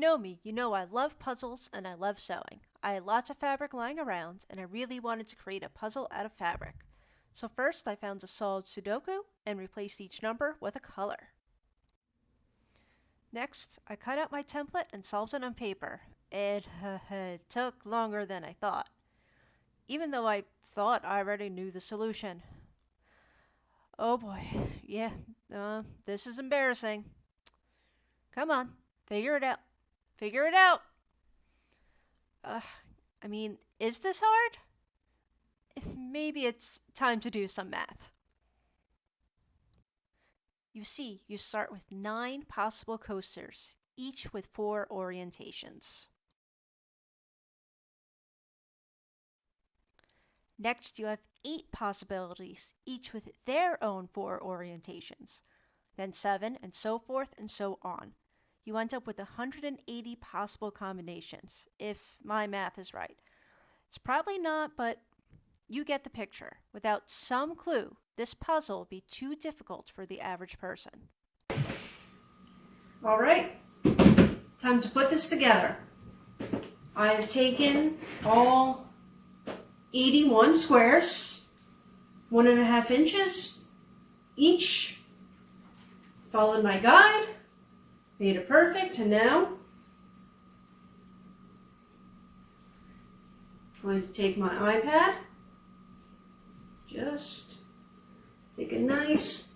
know me, you know I love puzzles and I love sewing. I had lots of fabric lying around, and I really wanted to create a puzzle out of fabric. So first I found a solved Sudoku and replaced each number with a color. Next, I cut out my template and solved it on paper. It took longer than I thought, even though I thought I already knew the solution. Oh boy, yeah, this is embarrassing. Come on, figure it out. Figure it out! Uh, is this hard? Maybe it's time to do some math. You see, you start with 9 possible coasters, each with 4 orientations. Next, you have 8 possibilities, each with their own 4 orientations. Then 7, and so forth and so on. You end up with 180 possible combinations, if my math is right. It's probably not, but you get the picture. Without some clue, this puzzle would be too difficult for the average person. All right, time to put this together. I have taken all 81 squares, 1.5 inches each, followed my guide, made it perfect, and now I'm going to take my iPad, just take a nice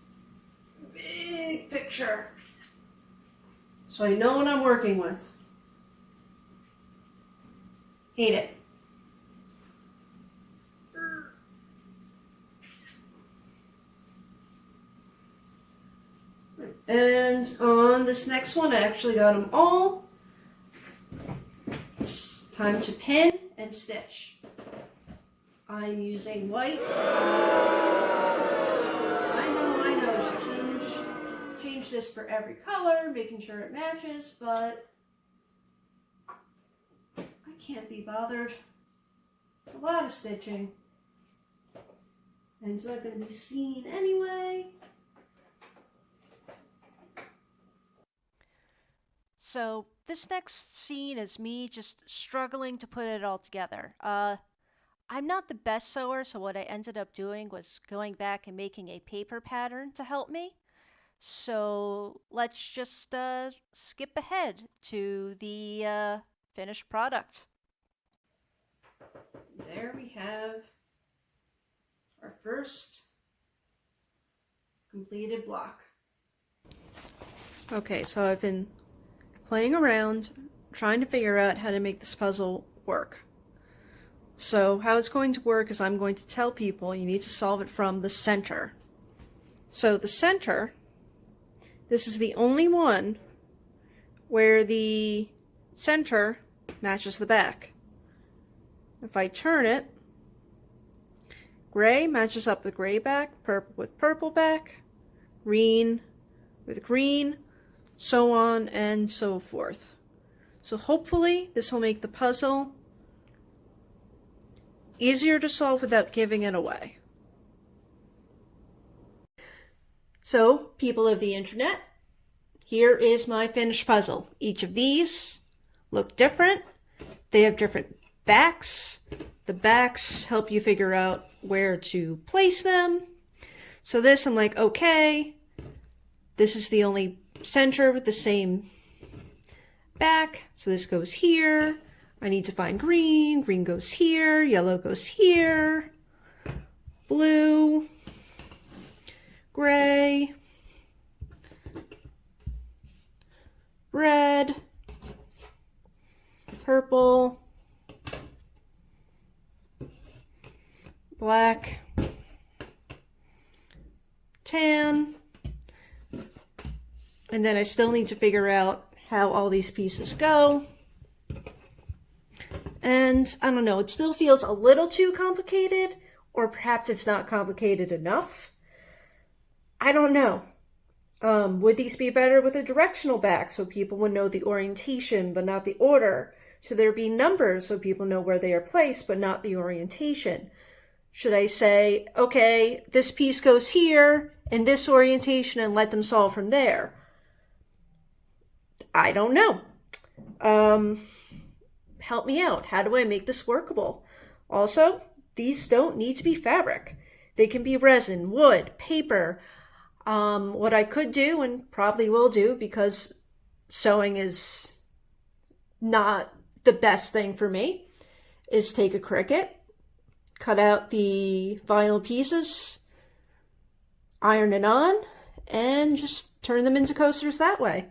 big picture so I know what I'm working with. Hate it. And on this next one, I actually got them all. It's time to pin and stitch. I'm using white. I know, change this for every color, making sure it matches, but I can't be bothered. It's a lot of stitching. And it's not going to be seen anyway. So this next scene is me just struggling to put it all together. I'm not the best sewer, so what I ended up doing was going back and making a paper pattern to help me. So let's just skip ahead to the finished product. There we have our first completed block. Okay, so I've been playing around, trying to figure out how to make this puzzle work. So how it's going to work is I'm going to tell people you need to solve it from the center. So the center, this is the only one where the center matches the back. If I turn it, gray matches up with gray back, purple with purple back, green with green, so on and so forth. So hopefully this will make the puzzle easier to solve without giving it away. So, people of the internet, here is my finished puzzle. Each of these look different. They have different backs. The backs help you figure out where to place them. So this, I'm like, okay, this is the only center with the same back. So this goes here. I need to find green. Green goes here. Yellow goes here. Blue. Gray. Red. Purple. Black. Tan. And then I still need to figure out how all these pieces go. And I don't know, it still feels a little too complicated, or perhaps it's not complicated enough. I don't know. Would these be better with a directional back so people would know the orientation but not the order? Should there be numbers so people know where they are placed but not the orientation? Should I say, okay, this piece goes here in this orientation and let them solve from there? I don't know. Help me out. How do I make this workable? Also, these don't need to be fabric. They can be resin, wood, paper. What I could do, and probably will do, because sewing is not the best thing for me, is take a Cricut, cut out the vinyl pieces, iron it on, and just turn them into coasters that way.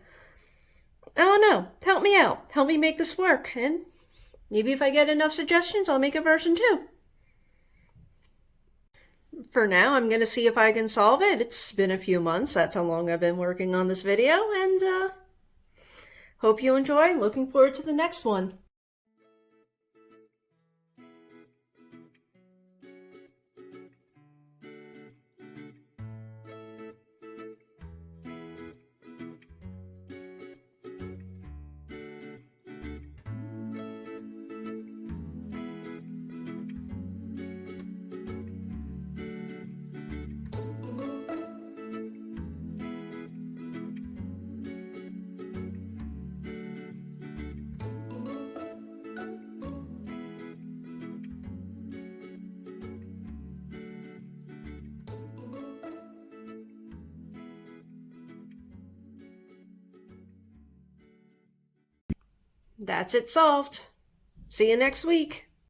I don't know. Help me out. Help me make this work. And maybe if I get enough suggestions, I'll make a version 2. For now, I'm going to see if I can solve it. It's been a few months. That's how long I've been working on this video. And hope you enjoy. Looking forward to the next one. That's it solved. See you next week.